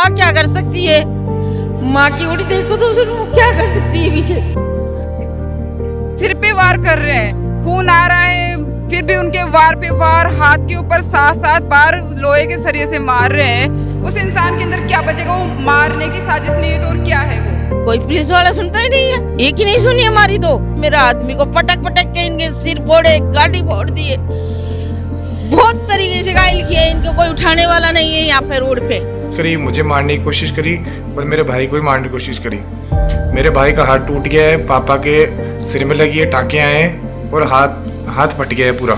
माँ क्या कर सकती है? माँ की उड़ी देखो तो सिर्फ वो क्या कर सकती है पीछे। सिर पे वार कर रहे हैं, खून आ रहा है, फिर भी उनके वार पे वार, हाथ के ऊपर 7-7 बार लोहे के सरिये से मार रहे हैं। उस इंसान के अंदर क्या बचेगा? वो मारने की साजिश नहीं है तो और क्या है वो? कोई पुलिस वाला सुनता ही नहीं है। एक ही नहीं सुनी हमारी तो। मेरा आदमी को पटक पटक के इनके सिर फोड़े, गाड़ी फोड़ दिए, बहुत तरीके से घायल किया। इनको कोई उठाने वाला नहीं है यहाँ पे रोड पे। करी मुझे मारने की कोशिश करी, पर मेरे भाई को ही मारने की कोशिश करी। मेरे भाई का हाथ टूट गया है, पापा के सिर में लगी है, टाँके आए हैं और हाथ फट गया है पूरा।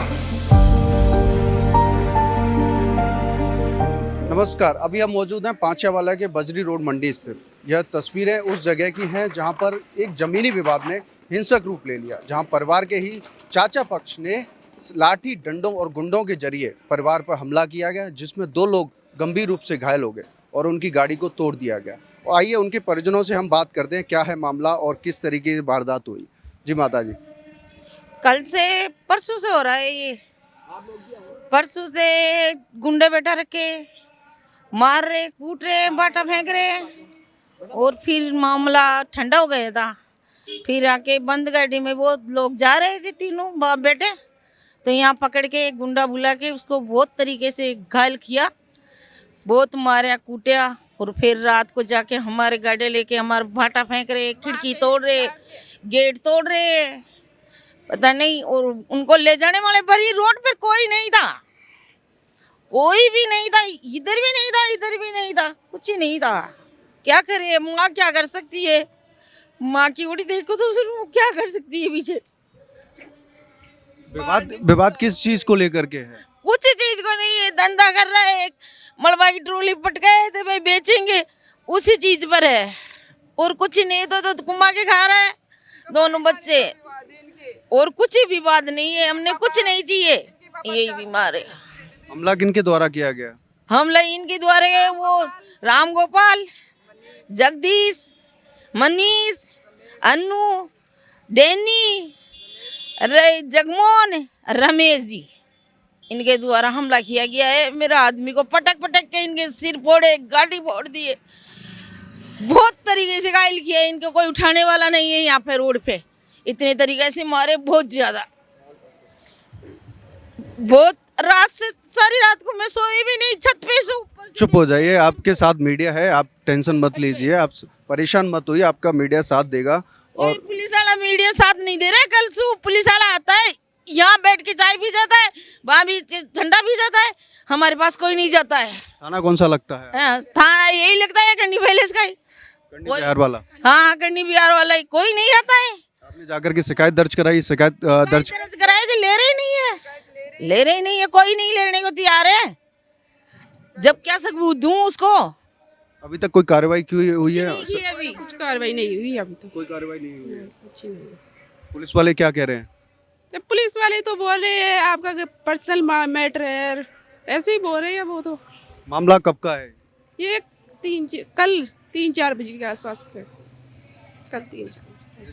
नमस्कार, अभी हम मौजूद हैं पांच्यावाला के बजरी रोड मंडी स्थित। यह तस्वीरें उस जगह की हैं जहां पर एक जमीनी विवाद ने हिंसक रूप ले लिया, जहां परिवार के ही चाचा पक्ष ने लाठी, डंडों और गुंडों के जरिए परिवार पर हमला किया गया, जिसमें 2 लोग गंभीर रूप से घायल हो गए और उनकी गाड़ी को तोड़ दिया गया। और आइए उनके परिजनों से हम बात करते हैं, क्या है मामला और किस तरीके की वारदात हुई। जी माता जी। कल से परसों से हो रहा है ये। परसों से गुंडे बैठा रखे, मार रहे, कूट रहे, बाटा फेंक रहे। और फिर मामला ठंडा हो गया था। फिर आके बंद गाड़ी में वो लोग जा रहे थे, तीनों बाप बेटे, तो यहाँ पकड़ के एक गुंडा बुला के उसको बहुत तरीके से घायल किया, बहुत मारा कूटा। और फिर रात को जाके हमारे गाड़ी लेके हमारे भाटा फेंक रहे, खिड़की तोड़ रहे, गेट तोड़ रहे, पता नहीं। और उनको ले जाने वाले पर ही रोड पर कोई नहीं था, कोई भी नहीं था, इधर भी नहीं था, इधर भी नहीं था, कुछ ही नहीं था। क्या करे, माँ क्या कर सकती है? माँ की उड़ी देखो तो सिर्फ वो क्या कर सकती है पीछे। विवाद किस चीज को लेकर के है? कुछ चीज को नहीं है, धंधा कर रहा है, मलबा की ट्रॉली पटकाए थे भाई बेचेंगे, उसी चीज पर है। और कुछ ही नहीं तो कुमा के खा रहा है दोनों बच्चे। और कुछ ही विवाद नहीं है, हमने कुछ नहीं चाहिए, यही बीमार है। हमला किनके द्वारा किया गया? हमला इनके द्वारा है, वो राम गोपाल, जगदीश, मनीष, अन्नू, डैनी, जगमोहन, रमेश जी, इनके द्वारा हमला किया गया है। मेरा आदमी को पटक पटक के इनके सिर फोड़े, गाड़ी फोड़ दिए, बहुत तरीके से घायल किया। इनको कोई उठाने वाला नहीं है यहाँ पे रोड पे। इतने तरीके से मारे, बहुत ज्यादा, बहुत। रात से सारी रात को मैं सोई भी नहीं, छत पे से ऊपर। चुप हो जाइए, आपके साथ मीडिया है, आप टेंशन मत लीजिए, आप परेशान मत होइए, आपका मीडिया साथ देगा। और पुलिस वाला मीडिया साथ नहीं दे रहा है। कल से पुलिस वाला आता है, यहाँ बैठ के चाय पी जाता है, वहाँ भी ठंडा पी जाता है, हमारे पास कोई नहीं जाता है। थाना कौन सा लगता है? थाना यही लगता है, कंडी पैलेस का ही। कंडी बिहार वाला? हाँ, कंडी बिहार वाला ही, कोई नहीं आता है। आपने जाकर के शिकायत दर्ज कराई? शिकायत दर्ज कराए थे, ले रहे नहीं है, ले रहे नहीं है, कोई नहीं लेने को तैयार है। जब क्या सबूत दूं उसको? अभी तक कोई कार्रवाई क्यों हुई है? अभी कुछ कार्रवाई नहीं हुई अभी तक। कोई कार्रवाई नहीं हुई है। कुछ नहीं। पुलिस वाले क्या कह रहे हैं? जब पुलिस वाले तो बोल रहे हैं आपका पर्सनल मैटर है, ऐसे ही बोल रहे हैं। वो तो मामला कब का है? ये कल 3-4 बजे के आसपास का, कल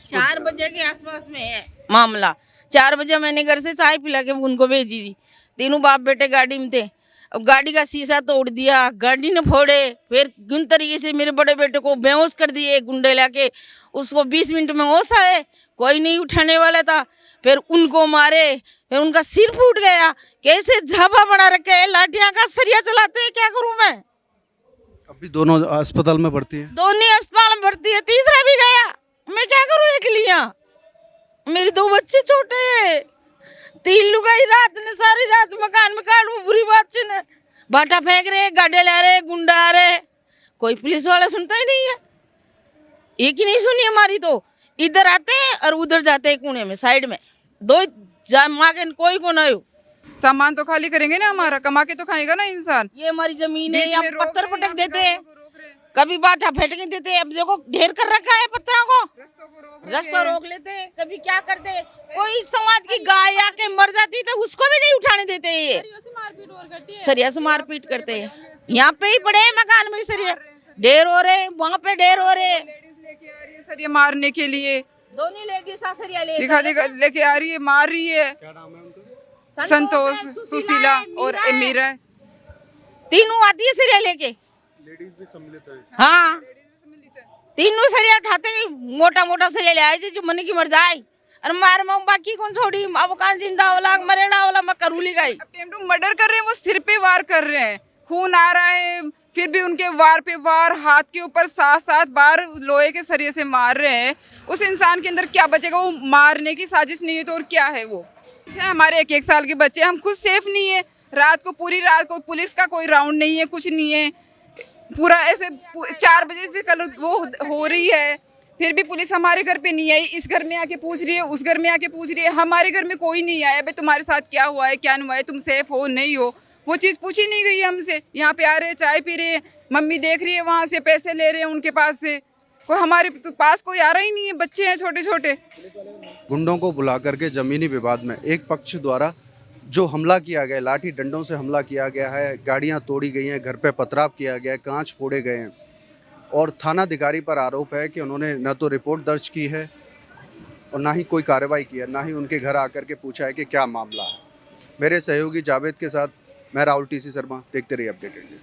4 बजे के आसपास में है मामला। 4 बजे मैंने घर से चाय पिला के उनको भेजी थी। तीनों बाप बेटे गाड़ी में थे। अब गाड़ी का शीशा तोड़ दिया, गाड़ी ने फोड़े, फिर गुन तरीके से मेरे बड़े बेटे को बेहोश कर दिए गुंडे लाके। उसको 20 मिनट में होश आए, कोई नहीं उठाने वाला था। फिर उनको मारे, फिर उनका सिर फूट गया। कैसे झापा बना रखे है, लाठियां का सरिया चलाते हैं, क्या करूं मैं? अभी दोनों अस्पताल में भर्ती हैं? दोनों अस्पताल में भर्ती है, तीसरा भी गया। मैं क्या करूं अकेलिया? मेरे 2 बच्चे छोटे हैं। 3 लुगाई रात ने सारी रात मकान में काट, वो बुरी बात से न बाटा फेंक रहे, गाड़े ला रहे, गुंडा आ रहे। कोई पुलिस वाला सुनता ही नहीं है। एक ही नहीं सुनी हमारी तो। इधर आते हैं और उधर जाते हैं कोने में, साइड में। 2 मांगे, कोई को नहीं। सामान तो खाली करेंगे ना, हमारा कमा के तो खाएगा ना इंसान। ये हमारी जमीन है, यहाँ पत्थर पटक देते हैं, कभी बाटा फेंक के देते हैं। अब देखो ढेर कर रखा है पत्थरों को, रास्ता रोक लेते हैं, कभी क्या करते हैं। कोई समाज की गाय आके मर जाती तो उसको भी नहीं उठाने देते। ये सरिया से मारपीट करते हैं। यहाँ पे ही पड़े हैं मकान में सरिया, ढेर हो रहे, वहाँ पे ढेर हो रहे। सरिया मारने के लिए दोनों लेडीज सरिया दिखा लेके आ रही है, मार रही है। क्या नाम है उनका? संतोष, सुशीला और मीरा। तीनों आती है सरिया लेके। लेडीज भी सम्मिलित है। हाँ तीनों सरिया उठाते ही मोटा मोटा सरिया ले आए थे जो मनी की मर जाए और मार में बाकी कौन छोड़ी अब कहाँ जिंदा होला मरेड़ा होला मैं करूली गई। अटेम्प्ट टू मर्डर कर रहे हैं, वो सिर पे वार कर रहे हैं, खून आ रहा है, फिर भी उनके वार पे वार, हाथ के ऊपर 7-7 बार लोहे के सरिये से मार रहे हैं। उस इंसान के अंदर क्या बचेगा? वो मारने की साजिश नहीं है तो और क्या है वो? जैसे हमारे 1-1 साल के बच्चे, हम खुद सेफ नहीं है, रात को पूरी रात को पुलिस का कोई राउंड नहीं है, कुछ नहीं है, पूरा ऐसे 4 बजे से कल वो हो रही है, फिर भी पुलिस हमारे घर पे नहीं आई। इस घर में आके पूछ रही है, उस घर में आके पूछ रही है, हमारे घर में कोई नहीं आया। भाई तुम्हारे साथ क्या हुआ है, क्या नहीं हुआ है, तुम सेफ हो नहीं हो, वो चीज़ पूछी नहीं गई है हमसे। यहाँ पे आ रहे हैं, चाय पी रहे हैं, मम्मी देख रही है, वहाँ से पैसे ले रहे हैं उनके पास से, कोई हमारे पास कोई आ रहा ही नहीं है, बच्चे हैं छोटे छोटे। गुंडों को बुला करके जमीनी विवाद में एक पक्ष द्वारा जो हमला किया गया, लाठी डंडों से हमला किया गया है, गाड़ियां तोड़ी गई हैं, घर पे पथराव किया गया है, कांच फोड़े गए हैं और थानाधिकारी पर आरोप है कि उन्होंने न तो रिपोर्ट दर्ज की है और ना ही कोई कार्रवाई की है, ना ही उनके घर आकर के पूछा है कि क्या मामला है। मेरे सहयोगी जावेद के साथ मैं राहुल टीसी शर्मा, देखते रहिए अपडेटेड न्यूज़।